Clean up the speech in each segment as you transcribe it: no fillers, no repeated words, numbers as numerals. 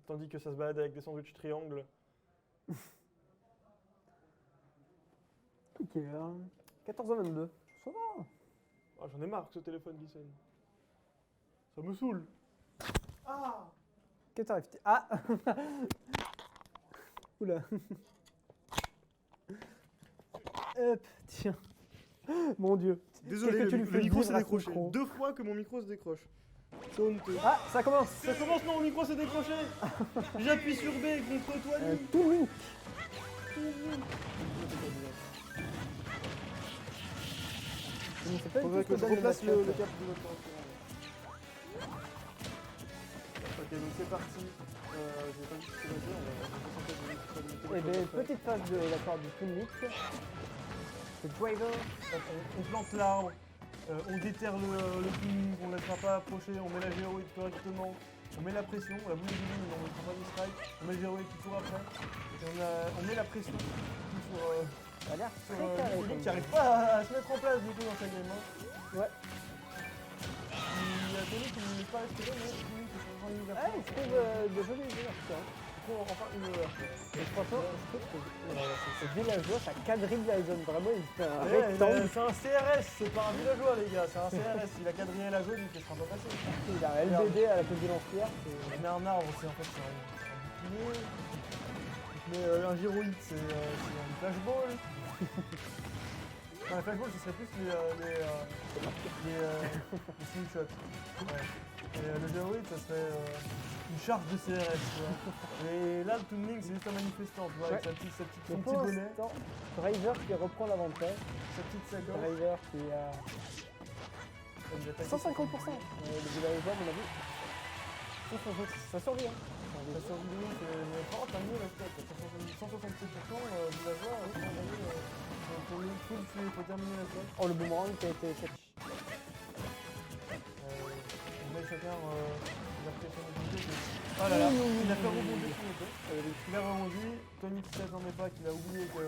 tandis que ça se balade avec des sandwichs triangles. Ok, 14h22. Ça va. Ah, j'en ai marre que ce téléphone qui sonne. Ça me saoule. Ah! Qu'est-ce qui t'arrive? Ah. Oula. Hop, tiens. Mon Dieu. Désolé, Qu'est-ce que tu lui le fais micro vivre s'est à ce décroché. micro 2 fois que mon micro se décroche. C'est honteux. Ah, ça commence. Ça commence, non, mon micro s'est décroché. J'appuie sur B contre toi, Nick. Tout link. Je sais pas Faudrait du que tout je ce donne replace le le match-up. cap de votre. Ok, donc c'est parti. J'ai pas vu ce que c'est passé, on va Eh bien, petite phase de la part du Toon Link. C'est Driver. On plante l'arbre, on déterre le ping, on ne laissera pas approcher, on met la géoïde correctement, on met la pression, la boule de boule, mais on ne mettra pas de strike, on met le géoïde qui court après, et on met la pression sur, Ça a l'air sur très carré. Nick comme qui jeu. n'arrive pas à se mettre en place du coup dans sa game. Ouais. Il y a Tony qui ne laisse pas respirer, mais Nick qui prend une Ah, ouverture. il trouve de jolis jeux en tout cas. Enfin une ouverture. Et franchement, je trouve que c'est villageois, ça quadrille la zone. Vraiment, il fait un Ouais, rectangle. c'est un CRS, c'est pas un villageois les gars, c'est un CRS. Il a quadrillé la zone, il ne sera pas passer. Il a un LBD à la petite de lance-pierre. Il met un arbre, c'est en fait c'est un bouclier. Il met un gyroïde, c'est un flashball. Non, les flashballs, ce serait plus les slingshots. Ouais. Et le gyroïde, ça serait une charge de CRS, tu vois. Et là, le Toon Link, c'est juste un manifestant, tu vois, avec Ouais. son Mais petit pour bonnet, l'instant, Driver qui reprend l'avantage. sa petite sacoche. Driver qui a Il attaque 150%. Le villageois, à mon avis. Ça survit, hein. La survie de Link, par contre, t'as mieux la stat, 167%, villageois, oui, pour le full, il faut terminer la stat. Oh, le boomerang qui a été catch. On met chacun l'application de l'unité. Oh là là, il a fait rebondir son épée. Il a rebondi. Tony qui s'attendait pas, qu'il a oublié que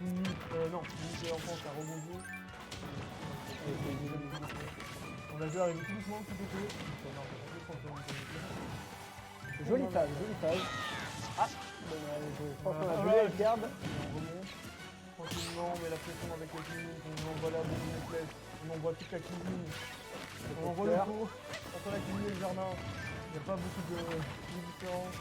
Nick et l'enfant a rebondi. On a joué arrivé tout doucement, tout pété. Jolie phase, jolie phase. Ah, franchement, la Voilà, jolie garde. on remonte tranquillement, on met la pression avec la clinique, on envoie la boule de flèche, on envoie toute la cuisine, on envoie le pot entre la cuisine et le jardin. Il n'y a pas beaucoup de différence.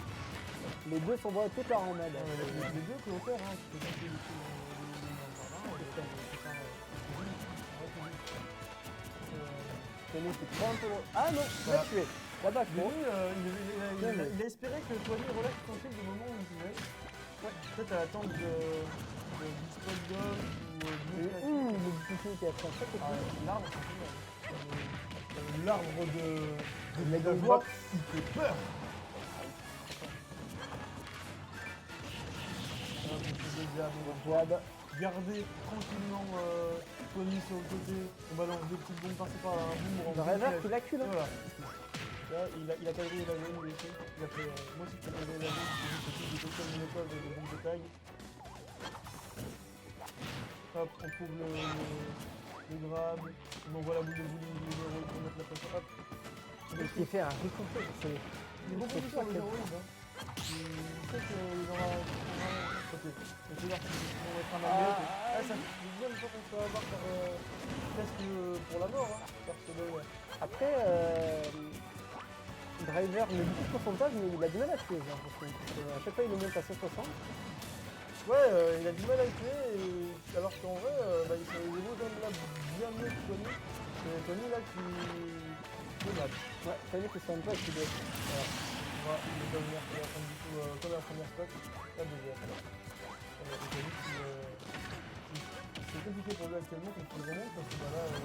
Les deux s'envoient toute leur armade. Les deux que hauteur, hein, tu peux passer du coup dans le jardin. Tony qui prend un peu. Ah non, il Voilà. l'a tué. Là-bas, je Lui, crois. il a espéré que Toiny relaxe tranquille du moment où il pouvait. Ouais. Peut-être à l'attente de Big Spot Dog ou Le bouclier qui a fait un sac l'arbre, l'arbre de la villageois, il fait peur. Jab. Garder tranquillement Tony sur le côté, on balance deux petites bombes par-ci par-là, un boomerang. Le rêveur qui l'accule. Voilà. Là, il a quadrillé la zone, lui aussi. Il a fait, moi aussi, je peux quadriller la zone, c'est juste des cocktails Molotov et des bombes de taille. Hop, on trouve le grab, on envoie la boule de bowling du héros pour mettre la pression. Hop. Et qui fait un ricochet. Il est bon pour le héroïde. Hein. Il sait qu'il aura. Ok, donc c'est parti. On va être un magnet. Ah, ça fait bien une fois qu'on se fait avoir par. Presque pour la mort, hein, par ce boy. Après, Driver met beaucoup de pourcentage, mais il a du mal à tuer, j'ai l'impression. À chaque fois, il le monte à 160. Ouais, il a du mal à le tuer, alors qu'en vrai, il évolue quand même là bien mieux que Tony. C'est Tony là qui le match. Ouais, Tony qui se fait un peu avec les Voilà. Moi, il est devenir comme la première spot, la deuxième. Tony c'est compliqué pour lui actuellement quand il remonte parce que là, il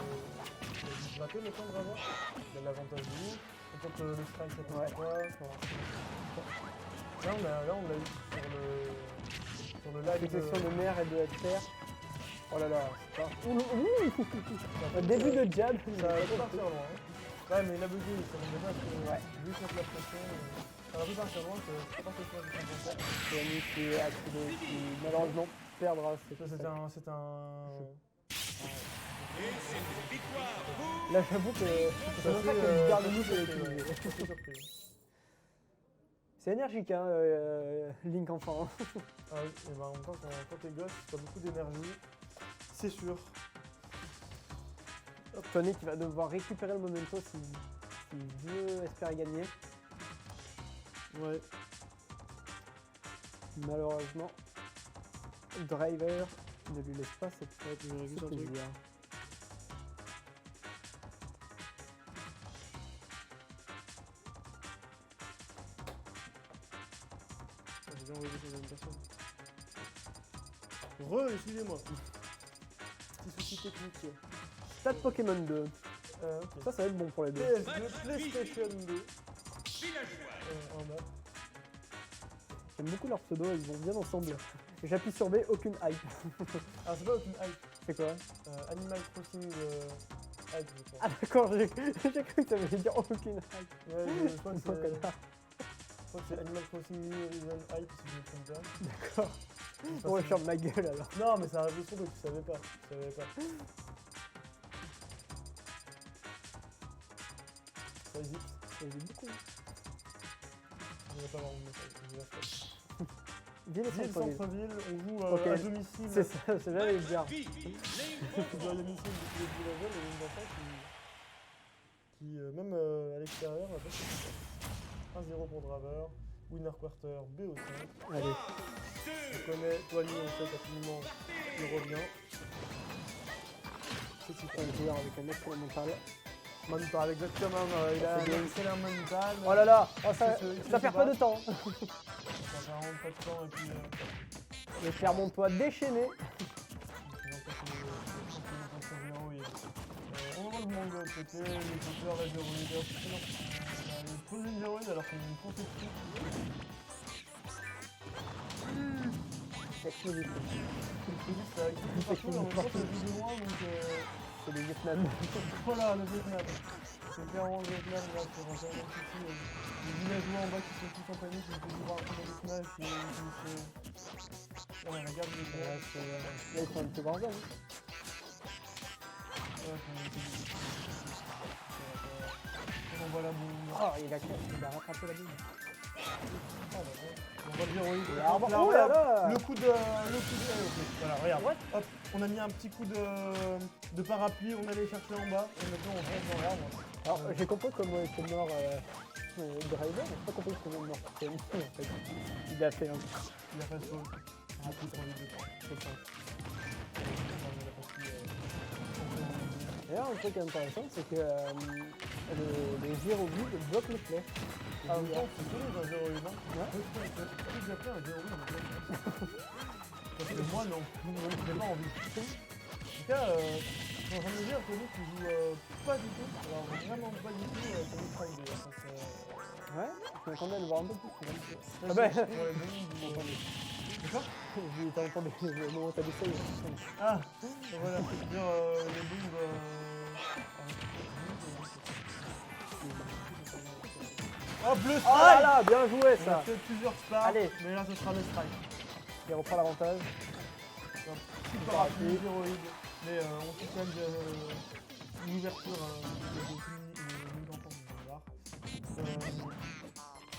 a dû gratter le temps de Driver. Il a l'avantage de nous. Quand le strike ça passe pas. Là, on l'a eu sur le live. Protection de mer et de terre. Oh là là, c'est pas. Ouh, début de jab. Ça va partir loin. Hein. Ouais, mais il a bugué, ça ne veut pas que. Vu contre la pression, ça va partir loin, c'est pas quelque chose de compensé. Tony qui est acculé, qui malheureusement perdra. C'est un. Là, j'avoue que c'est pour ça que garde nous c'est surpris. C'est énergique, hein, Link enfant. Ah oui, et ben en même temps, quand t'es gosse, t'as beaucoup d'énergie, c'est sûr. Tony qui va devoir récupérer le memento s'il veut espérer gagner. Ouais. Malheureusement, Driver ne lui laisse pas cette Je vais juste un truc. plaisir. J'ai déjà envoyé des choses à une personne. Excusez-moi. Petit souci technique. Stade Pokémon 2. Ok. Ça va être bon pour les deux. PS2, PlayStation 2. En bas. J'aime beaucoup leurs pseudos, ils vont bien ensemble. J'appuie sur B, aucune hype. Ah, c'est pas aucune hype. C'est quoi? Animal Crossing hype, je crois. Ah d'accord, j'ai cru que ça voulait dire aucune hype. Ouais, je crois que Bon, c'est. connard. Je crois que c'est Animal Crossing New Horizon hype, si je me trompe pas. D'accord. C'est Bon, pas je ferme ma gueule alors. Non, mais ça arrive de trop que tu savais pas. Tu savais pas. Ça hésite. J'ai beaucoup. Je vais pas avoir mon message. Je vais faire ça. Ville et Ville, centre-ville. centre-ville, on joue Ok. à domicile. C'est ça, c'est là les dire. On joue à domicile depuis le village et les enfants qui même à l'extérieur, va pas se 1-0 pour Draver. Winner quarter, BO5. Allez. On connaît Toigny, on sait qu'absolument il revient. C'est un joueur avec un excellent mental. Mental, exactement. Il a C'est bien. un excellent mental. Oh là là, oh, C'est ça perd pas de temps. Ça fait vraiment pas de temps et puis. Le Clermontois déchaîné. On voit le monde de l'autre côté, les compteurs et les héroïdes. Ils posent une héroïde alors qu'on est une conception. Exclusif. Ça existe partout, mais en même temps c'est plus de loin donc. C'est le Vietnam. Voilà le Vietnam. C'est clairement le Vietnam là sur un terrain ici. Les villageois en bas qui sont tous en panique, ils peuvent voir un peu de smash et ouais, regarde les gars. Là, ils font un petit grand zone. On voit la boule. Oh, il a rattrapé la boule. On voit le héroïde. Ah, bah, Là, oh là regarde, là. le coup de. Ok, voilà, regarde. Ouais. Hop, on a mis un petit coup de parapluie, on allait chercher en bas, et maintenant on rentre dans l'arbre. Alors, j'ai compris comment était mort Driver, mais j'ai pas compris comment est mort Kenny, en fait. Il a fait un Il a fait saut. Il a pris trop vite de temps. truc. Il D'ailleurs, un truc intéressant, c'est que les gyrovides bloquent les flèches. a pas pris. En même temps, c'est solide un héroïde. Ouais. Peut-être déjà fait un héroïde. Parce que moi, non. J'ai pas envie. En tout cas, je suis en train de me dire que lui, tu joues pas du tout. Alors, vraiment pas du tout Tony Prime Day. Ouais, je m'attendais à le voir un peu plus souvent. Ah bah. pour les bombes, Attendez. D'accord. T'as entendu le moment où t'as essayé. Ah, voilà, dire les bombes. Oh, bleu strike. Oh là là, bien joué On a ça. fait plusieurs stars, Allez. mais là ce sera le strike. Il reprend l'avantage. Petit parapluie, héroïde, mais on soutient une ouverture de mille d'enfants,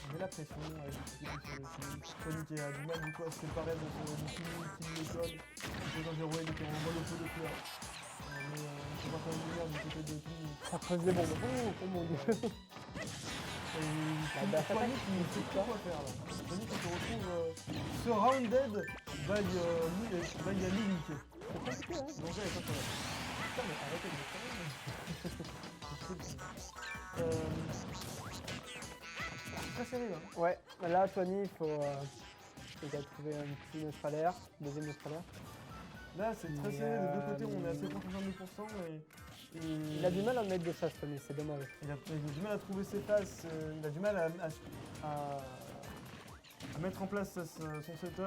on met la pression avec le petit coup sur le cul. Tony qui a du mal du coup à se séparer de Kimi qui l'école. C'est un héroïde qui envoie le feu de fleurs. Mais on va quand même venir du côté de Kimi. Ça creuse les bombes. Oh mon dieu. Et Tony qui ne sait pas quoi faire là. Tony qui se retrouve surrounded by Link. C'est compliqué, hein. Donc là, il n'y a pas de problème. Putain, mais arrêtez de me faire. Très serré là. Ouais, là, Tony, il a trouvé un petit neutralaire, deuxième neutralaire. Là, c'est très serré des deux côtés, on est assez proche de 100% et Il a du mal à mettre des chasse, Tony, c'est dommage. il a du mal à trouver ses passes, il a du mal à mettre en place son setup,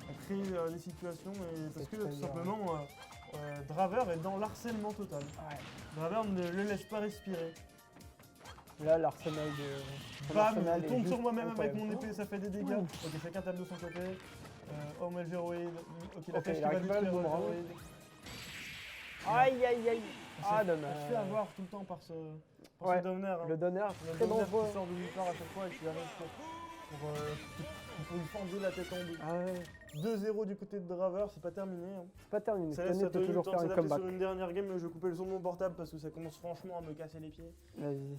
à créer des situations, et parce que très tout dur, simplement, Draver est dans l'harcèlement total. Ouais. Draver ne le laisse pas respirer. Là, l'arsenal de. Bam, l'arsenal je est tombe juste sur moi-même avec incroyable. mon épée, ça fait des dégâts. Ouh. Ok, chacun tape de son côté. Oh, mais le géroïde. Ok, la Ok, flèche il qui a va récupéré le détruire boomerang. géroïde. Aïe aïe aïe. Ah, On se dommage. fait avoir tout le temps par Ouais, ce downer. le donneur, Le très downer dangereux. qui sort du nulle part à chaque fois et qui arrive pour pour lui fendre la tête en deux. Ah ouais, 2-0 du côté de Draver, c'est pas terminé. Hein. c'est pas terminé. Ça laisse Tony à peut Tony le toujours temps faire de un s'adapter comeback. sur une dernière game, mais je vais couper le son de mon portable parce que ça commence franchement à me casser les pieds. Vas-y.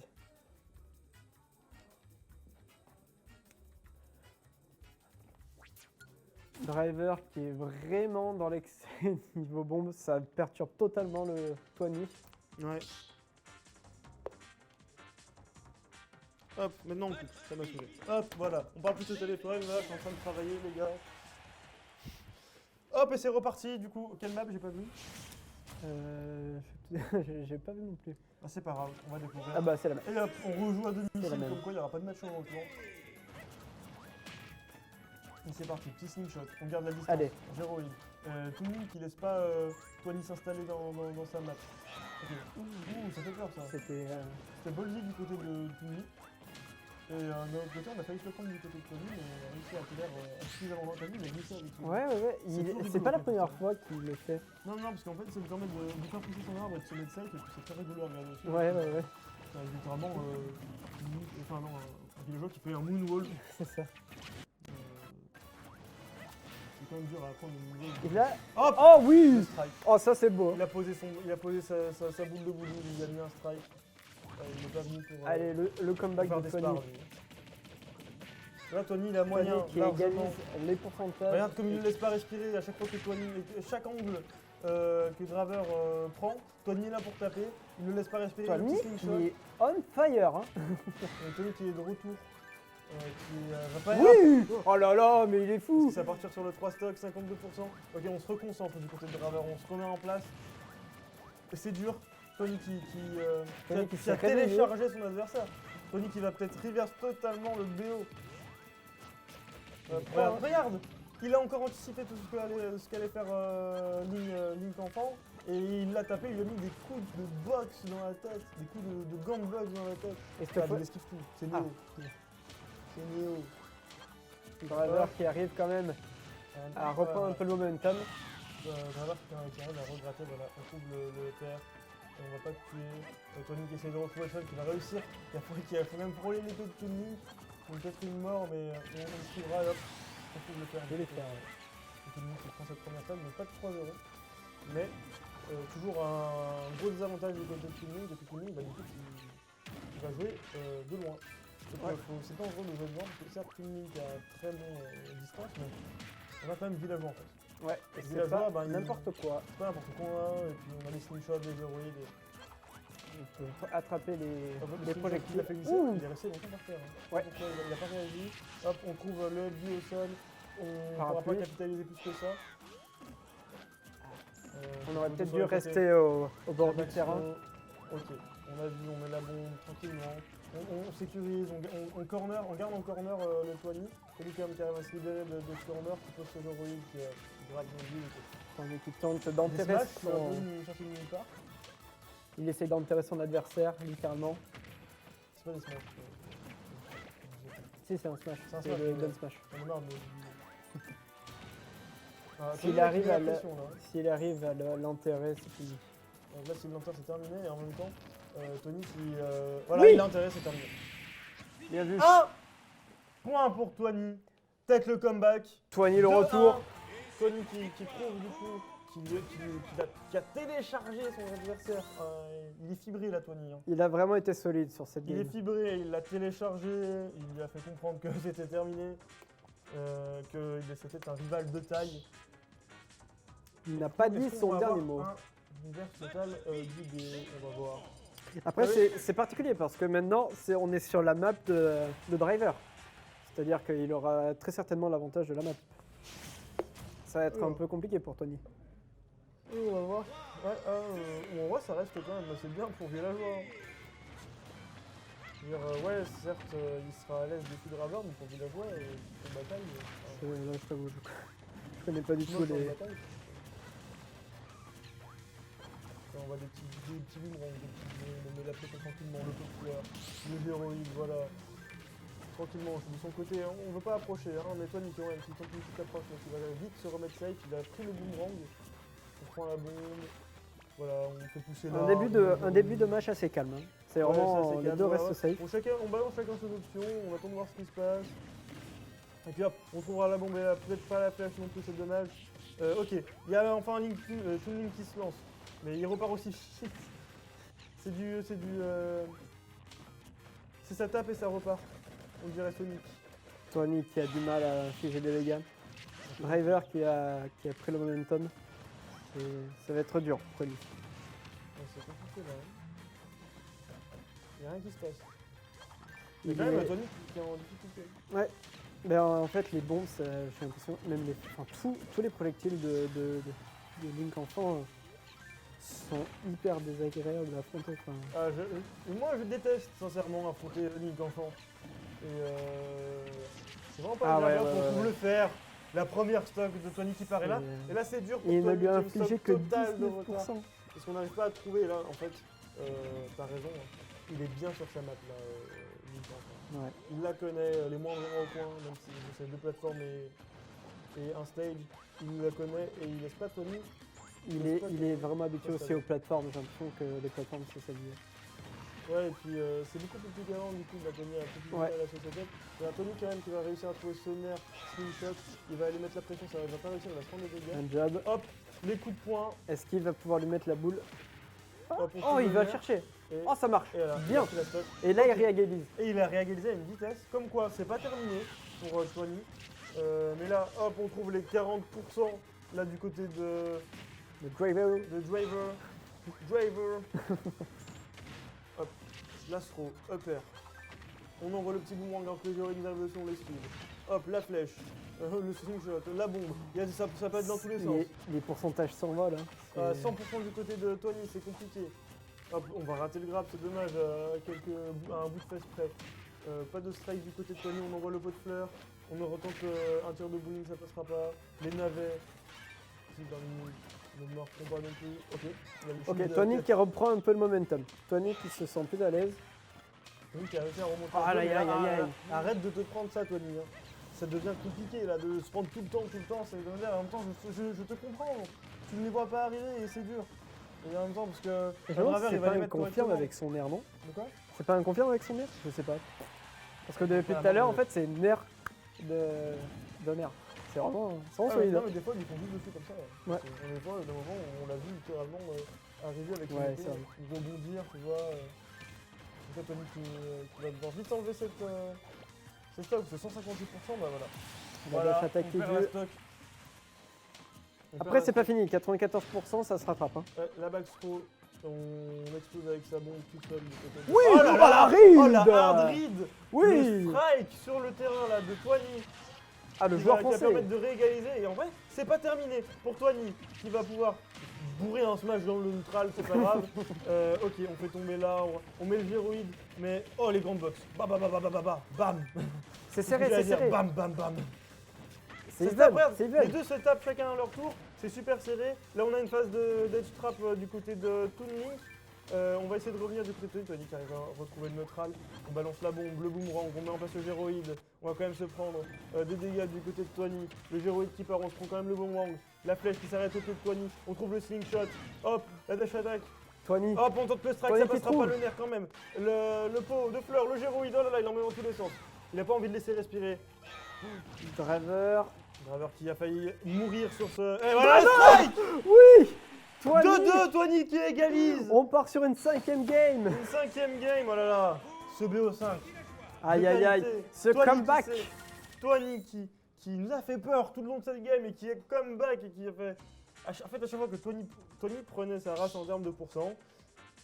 Driver qui est vraiment dans l'excès niveau bombe, ça perturbe totalement le Tony. Ouais. Hop, maintenant on coupe, ça m'a saoulé. Hop, voilà, on parle plus au téléphone, là, je suis en train de travailler, les gars. Hop, et c'est reparti, du coup, quelle map, j'ai pas vu. J'ai pas vu non plus. Ah, c'est pas grave, on va découvrir. Ah bah c'est la même. Et hop, on rejoue à C'est la domicile, même. comme quoi il n'y aura pas de match en retour. Et c'est parti, petit slingshot, on garde la distance. Allez. Géroïde. Tony qui laisse pas Tony s'installer dans sa map. Ok. Ouh, ça fait peur ça. C'était. C'était Boldy du côté de Tony. Et d'un autre côté, on a failli se le prendre du côté de Tony, mais on a réussi à tenir suffisamment loin. T'as vu, il a glissé avec Tony. Ouais, ouais, ouais. C'est toujours C'est rigolo, pas la comme première ça. fois qu'il le fait. Non, non, parce qu'en fait, ça lui permet de faire pousser son arbre et de se mettre safe, et puis c'est très rigolo à regarder aussi. Ouais, ouais, ouais. Littéralement, enfin non, un joueur qui fait un moonwall. C'est ça. C'est quand même dur à apprendre une moonwall. Et là. Hop, Oh le oui. strike. Oh, ça c'est beau. Il a posé sa boule de boulot, il a mis un strike. Il n'est pas venu pour, Allez, le comeback pour faire de des Tony. spars. Là, Tony, il a moyen. Tony qui largement. égalise les pourcentages. Regarde comme il ne laisse pas respirer à chaque fois que Tony, chaque angle que Draver prend, Tony est là pour taper, il ne laisse pas respirer. Tony le petit slingshot. qui est on fire. Hein. Tony qui est de retour, qui va pas Oui. Oh là là, mais il est fou. ça va partir sur le 3 stock, 52%. Ok, on se reconcentre du côté de Draver, on se remet en place. C'est dur. Tony Tony qui qui s'est a réveillé. téléchargé son adversaire. Tony qui va peut-être reverse totalement le BO. Regarde, il a encore anticipé tout ce qu'allait faire Link enfant. Et il l'a tapé, il lui a mis des coups de box dans la tête, des coups de gants de box dans la tête. Et cette fois, Il esquive tout, c'est Ah. Néo. C'est Néo. Driver qui arrive quand même à reprendre un peu le momentum. Driver qui arrive à regratter, voilà, on trouve le TR. Et on va pas te tuer. Tony qui essaie de retrouver Sean qui va réussir. Il faut même frôler l'épée de Tony. Donc peut-être une mort, mais on suivra hop. On trouve le TR. Je vais les faire. Tony qui prend cette première table, donc pas de 3-0. Mais toujours un gros désavantage du côté de Tony. Depuis Tony, bah, du coup, il va jouer de loin. Donc, Ouais. c'est dangereux de jouer de loin parce que certes, Tony qui a très bonne distance, mais on a quand même villageois en face. Ouais, et c'est Villageois, pas bah, il- n'importe quoi. C'est pas n'importe quoi, et puis on a les slingshots, les héroïdes. Il peut attraper les projectiles. Il a fait glisser, Ouh. il est resté longtemps par terre. Hein. Ouais. Pourquoi il a pas réagi. Hop, on trouve le FD au sol. On ne pourra Parapluie. pas capitaliser plus que ça. On aurait faut peut-être sur dû le côté. rester au bord du Action. terrain. Ok, on a vu, on met la bombe tranquillement. On sécurise, on corner, on garde en corner le Tony. Celui qui arrive à se libérer de ce corner qui pose ce héroïde qui gratte nos vies. Tony qui tente Des d'enterrer smash, ça va son... pas nous chercher de nulle part. Il essaie d'enterrer son adversaire, littéralement. C'est pas des smash. Si, c'est un smash. C'est un C'est smash, le ouais. gun smash. On est marre de... Ah, S'il Tony, arrive il a à la le- pression, là, hein. S'il arrive à l'enterrer, c'est fini. Donc là, s'il l'enterre, c'est terminé. Et en même temps, Tony, si. Voilà, Oui. il l'a enterré, c'est terminé. Bien vu. Un point pour Tony. Peut-être le comeback. Tony le 2-1. retour. Tony qui prouve du coup qui a téléchargé son adversaire. Il est fibré là, Tony. Hein. Il a vraiment été solide sur cette Il est game. fibré, il l'a téléchargé. Il lui a fait comprendre que c'était terminé. Que c'était un rival de taille. Il n'a pas Est-ce dit qu'on son va dernier avoir mot. Un reverse total du BO, on va voir. Après, Ah oui. c'est particulier parce que maintenant, on est sur la map de Driver. C'est-à-dire qu'il aura très certainement l'avantage de la map. Ça va être un peu compliqué pour Tony. On va voir. Ouais, en vrai, ça reste quand même assez bien pour Villageois. Je veux dire, ouais, certes, il sera à l'aise des coups de Draver, mais pour Villageois, en bataille. Là, je t'avoue, je connais pas du tout les... Bataille. On voit des petits boomerangs, on met la tête tranquillement, le populaire, le héroïde, voilà. Tranquillement, de son côté, on veut pas approcher, hein, mais toi, Nico, qui tente une petite approche, donc il va vite se remettre safe, il a pris le boomerang, on prend la bombe, voilà, on fait pousser Un début de match assez calme. Hein. C'est vraiment, les deux restent safe. On balance chacun son option, on attend de voir ce qui se passe. Et puis hop, on trouvera la bombe et peut-être pas la flèche non plus, c'est dommage. Ok, il y a enfin un Link, Toon Link qui se lance. Mais il repart aussi. Shit. C'est ça tape et ça repart. On dirait Sonic. Tony qui a du mal à infliger des dégâts. Driver qui a pris le momentum. Et ça va être dur pour lui. Ouais, c'est compliqué là. Il n'y a rien qui se passe. Il Mais quand même, est- Tony qui est en difficulté. Ouais. Mais en fait, les bombes, j'ai l'impression, même tous les projectiles de Link enfant sont hyper désagréables à affronter. Enfin, Moi je déteste sincèrement affronter Link enfant. Et c'est vraiment pas Ah agréable ouais, qu'on ouais, trouve ouais. le faire. La première stock de Tony qui paraît là. Et là c'est dur pour il ne Tony lui qui a a une infligé stock que totale de retard. 19%. Parce qu'on n'arrive pas à trouver là en fait. T'as raison, hein. Il est bien sur sa map là, Link enfant. Ouais. Il la connaît, les moindres recoins, même si c'est deux plateformes et un stage. Il la connaît et il laisse pas Tony. Il est vraiment habitué aussi aux plateformes. J'ai l'impression que les plateformes, c'est sa vie. Ouais, et puis c'est beaucoup plus différent du coup, il a Tony un peu plus Ouais. à la société. Il y a Tony quand même qui va réussir à trouver Sonner, Slingshot, il va aller mettre la pression, il va pas réussir, il va se prendre des dégâts. Un jab. Hop, les coups de poing, Est-ce qu'il va pouvoir lui mettre la boule? hop, on Oh, trouve il va le le chercher. et, Oh, ça marche. et voilà, Bien. il a pris la stock. Et là, il Ok. réégalise. Et il a réégalisé à une vitesse, comme quoi c'est pas terminé pour Tony. Mais là, hop, on trouve les 40% là du côté de Le driver. Driver. Driver. Hop, l'astro, upper. On envoie le petit boomerang alors que les héroïnes d'inversion les suivent. Hop, la flèche, le slingshot, la bombe. Ça peut être dans tous les sens. Les pourcentages s'envolent. Hein. 100% du côté de Tony, c'est compliqué. Hop, on va rater le grab, c'est dommage, à un bout de fesse près. Pas de strike du côté de Tony, on envoie le pot de fleurs. On retente un tir de bowling, ça passera pas. Les navets. Si, ne me reprends pas non plus. Ok, il y a le Ok, shield, Tony qui reprend un peu le momentum. Tony qui se sent plus à l'aise. Tony qui a réussi à remonter. Ah, un peu, aïe, mais aïe, là, aïe, aïe. Arrête de te prendre ça, Tony. Hein. Ça devient compliqué là, de se prendre tout le temps, c'est en même temps, je te comprends. Tu ne les vois pas arriver et c'est dur. Et en même temps, parce que Je me demande si Driver, c'est il va pas les un mettre confirme correctement. avec son air, non? De quoi? C'est pas un confirme avec son air? Je sais pas. Parce que depuis Pas tout à l'heure, en vraiment. fait, c'est une air d'un air. C'est vraiment solide. Non, Hein. mais des fois, ils font juste dessus comme ça. Ouais. Des fois, d'un moment, on l'a vu littéralement arriver avec son Ouais, épée, c'est vrai. rebondir, tu vois. Donc là, Tony qui va devoir vite enlever cette stock, c'est 158%, bah voilà. On va devoir attaquer on perd la Dieu. stock. On perd Après, la c'est pas stock. fini. 94%, ça se rattrape. Hein. La backstro, on explose avec sa bombe tout seul. du côté de- Oui, oh là oh, là, la ride oh la hard read. Oui. Le strike sur le terrain là de Toigny Ah, le qui joueur va français. permettre de réégaliser. Et en vrai, c'est pas terminé pour Toigny qui va pouvoir bourrer un smash dans le neutral, c'est pas grave. Ok, on fait tomber l'arbre, on met le géroïde, mais oh les grandes box. Bam. C'est serré, c'est serré. Bam. C'est C'est even, après, c'est les even. deux se tapent chacun à leur tour, c'est super serré. Là on a une phase d'edge trap du côté de Toon Link. On va essayer de revenir du côté de Tony. Tony qui arrive à retrouver le neutral. On balance la bombe, le boomerang, on met en place le géroïde. On va quand même se prendre des dégâts du côté de Tony. Le géroïde qui part, on se prend quand même le boomerang. La flèche qui s'arrête au pied de Tony. On trouve le slingshot. Hop, la dash attack. Tony. Hop, on tente le strike, Tony ça qui passera trouve. pas le nerf quand même. Le pot de fleurs, le géroïde, oh là là, il en met dans tous les sens. Il a pas envie de laisser respirer. Driver. Driver qui a failli mourir sur ce. Et voilà, strike. Oui. Tony. 2-2, Tony qui égalise. On part sur une 5e game. Une 5ème game, oh là là. Ce BO5. Aïe, de aïe, aïe. qualité. Ce Tony comeback. Tony qui nous a fait peur tout le long de cette game et qui est comeback et qui a fait. En fait, à chaque fois que Tony prenait sa race en termes de pourcent,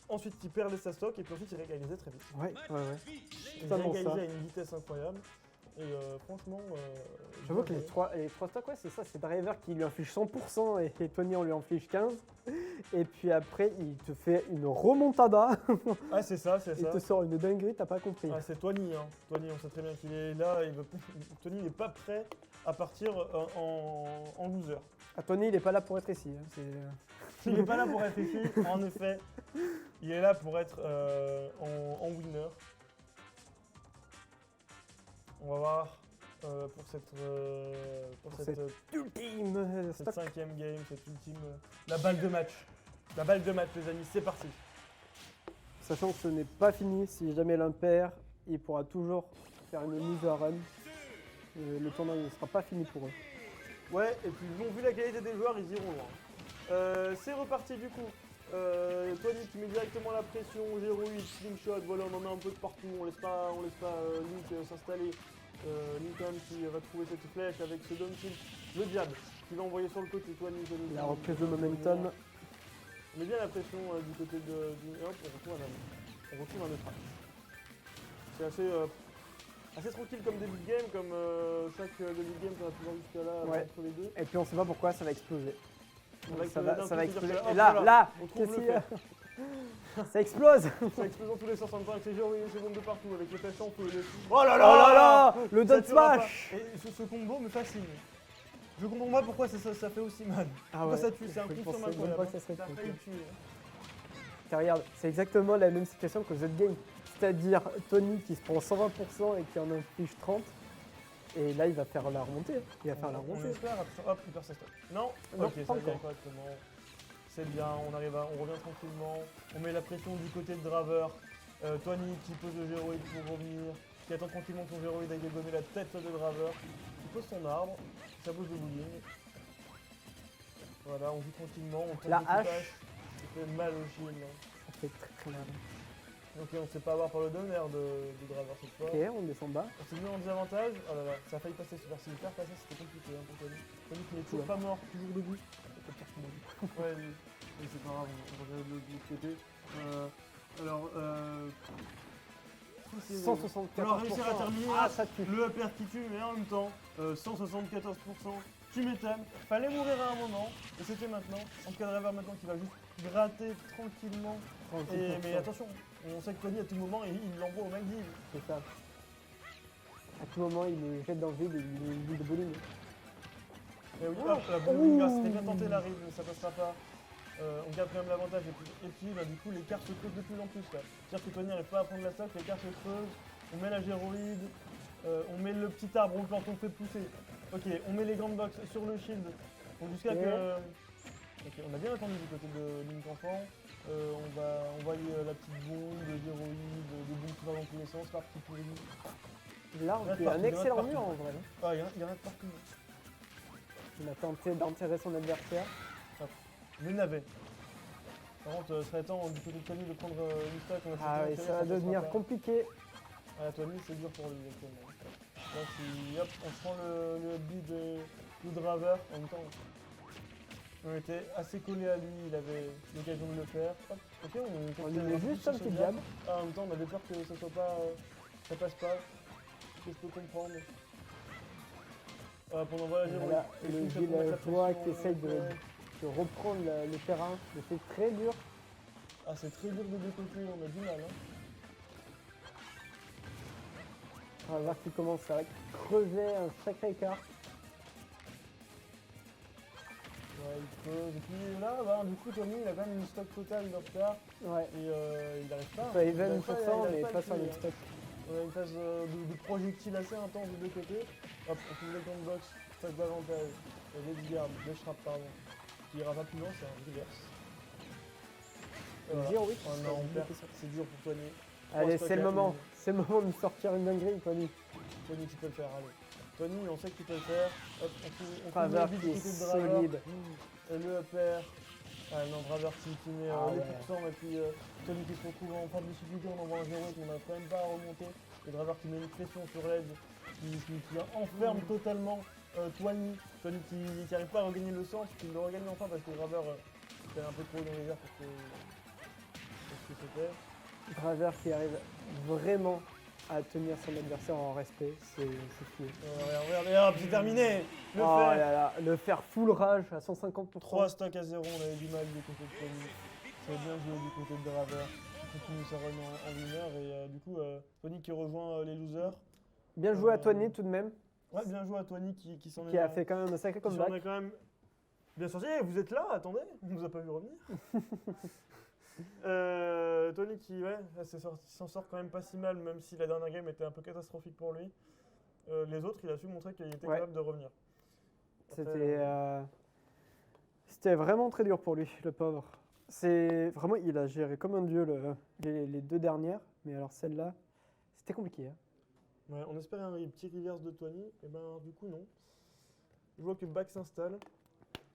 ensuite il perdait sa stock et puis ensuite il réégalisait très vite. Ouais. Il Totalement réégalisait ça. à une vitesse incroyable. Et franchement. J'avoue que bien les trois stocks, ouais, c'est ça. C'est Driver qui lui inflige 100% et Tony, on lui inflige 15%. Et puis après, il te fait une remontada. joué. Ah, c'est ça, c'est Il ça. te sort une dinguerie, t'as pas compris. Ah, c'est Tony, hein. Tony, on sait très bien qu'il est là. Tony n'est pas prêt à partir en loser. Ah, Tony, il est pas là pour être ici. Hein. C'est, Il n'est pas là pour être ici, en effet. Il est là pour être en winner. On va voir pour cette ultime stock. 5ème game, cette ultime. La balle de match. La balle de match, les amis, c'est parti. Sachant que ce n'est pas fini, si jamais l'un perd, il pourra toujours faire une loser run. Le tournoi ne sera pas fini pour eux. Ouais, et puis bon, vu la qualité des joueurs, ils iront loin. C'est reparti du coup. Tony qui met directement la pression, Géroïde, slingshot, voilà, on en a un peu de partout, on laisse pas Link s'installer. Lincoln qui va trouver cette flèche avec ce down tilt, le diable qui va envoyer sur le côté Tony. La reprise de momentum. On met bien la pression du côté du. Hop, on retrouve un autre. C'est assez tranquille comme début de game, comme chaque début de game qu'on a pu voir jusqu'à là entre les deux. Et puis on sait pas pourquoi ça va exploser. Ça va exploser. Hop, Et là, voilà, on trouve qu'est-ce le qu'il y a? fait. Ça explose. Ça explose dans tous les sens en même temps avec les secondes de partout, avec les flèches en feu. Oh là là, le Ça down tuera smash. pas. Et ce combo me fascine. Je comprends pas pourquoi ça fait aussi mal. Ah Pourquoi ouais, ça tue, c'est un je coup pensais sur même incroyable. pas que ça serait Ça a tué. failli tuer. Car regarde, c'est exactement la même situation que The Game. C'est-à-dire Tony qui se prend 120% et qui en inflige 30. Et là, il va faire la remontée. Il va faire la On remontée. espère, hop, il perd sa stop. Non, Non, ok, pas ça vient encore. correctement. C'est bien, on revient tranquillement. On met la pression du côté de Draver. Tony qui pose le Géroïde pour revenir. Qui attend tranquillement son Géroïde avec donner la tête de Draver. Qui pose son arbre. Sa bosse de bowling. Voilà, on joue tranquillement. On tente La des hache. tâches. Ça fait mal au shield. Ça fait très très mal. Ok, on ne s'est pas avoir par le donner de Draver cette fois. Ok, on descend bas. On s'est mis en désavantage. Oh là là, ça a failli passer super. Si le faire passer, c'était compliqué hein, pour Tony. Tony qui n'est toujours pas mort, toujours debout. Ouais, mais c'est pas grave, on va regarder de l'autre côté. Alors, 174%. alors réussir à terminer Ah, ça tue. le upper qui tue, mais en même temps, 174%, tu m'étonnes. Fallait mourir à un moment, et c'était maintenant. En tout cas, Driver maintenant qui va juste gratter tranquillement. Mais attention, on sait que Tony à tout moment, il l'envoie au Maldives. C'est ça. À tout moment, il le jette dans le vide et il lui de bowling. Et oui, hop, la boule c'était bien tenté la rive, mais ça passera pas. On garde quand même l'avantage et puis bah, du coup l'écart se creuse de plus en plus là. C'est-à-dire que Tony n'arrive pas à prendre la stock, l'écart se creuse, on met la géroïde, on met le petit arbre, on le plante, on le fait pousser. Ok, on met les grandes box sur le shield. Donc jusqu'à que. Ok, on a bien attendu du côté de Link Enfant. On va envoyer la petite bombe de géroïde, des bombes qui vont dans tous les sens, l'arbre qui pourrit. L'arbre qui est un excellent mur en vrai. Ah, il y en a de partout. Il a tenté d'enterrer son adversaire. Le navet. Par contre, ce serait temps du côté de Tony de prendre une stack. Ah oui, ça va devenir compliqué. Ah, Tony, c'est dur pour lui actuellement. Là, si hop, on prend le beat de Draver, en même temps, on était assez collé à lui, il avait l'occasion de le faire. Hop, ok, On lui met juste un petit jab. Ah, en même temps, on avait peur que ça soit pas, ça passe pas. Ce que je peux comprendre. Hop, on envoie la géroïde. Voilà, le villageois qui essaye de reprendre le terrain, mais c'est très dur. Ah, c'est très dur de décoller, on a du mal. Hein. On va voir qu'il commence à creuser un sacré écart. Ouais, il creuse. Et puis là, bah, du coup, Tony, il a quand même une stock totale de retard. Ouais. Et il n'arrive pas. Il fait 20%, mais pas sur le stock. On a une phase de projectile assez intense des deux côtés. Hop, on fait une grande box, phase d'avantage. Les garde, les frappes, pardon. Qui ira pas plus loin, c'est un reverse. Voilà. 0-8. Oh non, on perd. C'est dur pour Tony. Allez, c'est le moment. C'est le moment de sortir une dinguerie, Tony. Tony, tu peux le faire, allez. Tony, on sait que tu peux le faire. Hop, on Draver trouve qui le est côté de Draver. solide. Et le upper. Ah non, Draver qui met les ouais. pourcents et puis Tony qui se retrouve en fin de difficulté, on envoie un 0 qu'on n'a quand même pas à remonter. Et Draver qui met une pression sur l'edge, qui enferme totalement Tony. Tony qui n'arrive pas à regagner le sens, qui le regagne enfin parce que Draver était un peu trop dans les airs pour ce que c'était. Draver qui arrive vraiment à tenir son adversaire en respect, c'est fini. Regarde, c'est terminé. Le Oh fait. là là, le faire full rage à 150%. 3 stocks à 0, on avait du mal du côté de Tony. C'est bien joué du côté de Draver. Il continue sa run en winner et du coup Tony qui rejoint les losers. Bien joué à Tony tout de même, Ouais, bien joué à Tony qui s'en est. qui a fait quand même un sacré qui s'en est comeback. quand même bien sorti. Eh, vous êtes là, attendez, on nous a pas vu revenir. Tony qui s'en sort quand même pas si mal, même si la dernière game était un peu catastrophique pour lui. Les autres, il a su montrer qu'il était capable de revenir. C'était vraiment très dur pour lui, le pauvre. C'est vraiment, il a géré comme un dieu les deux dernières, mais alors celle-là, c'était compliqué. Hein. Ouais, on espérait un petit reverse de Tony, et ben du coup non. Je vois que Back s'installe.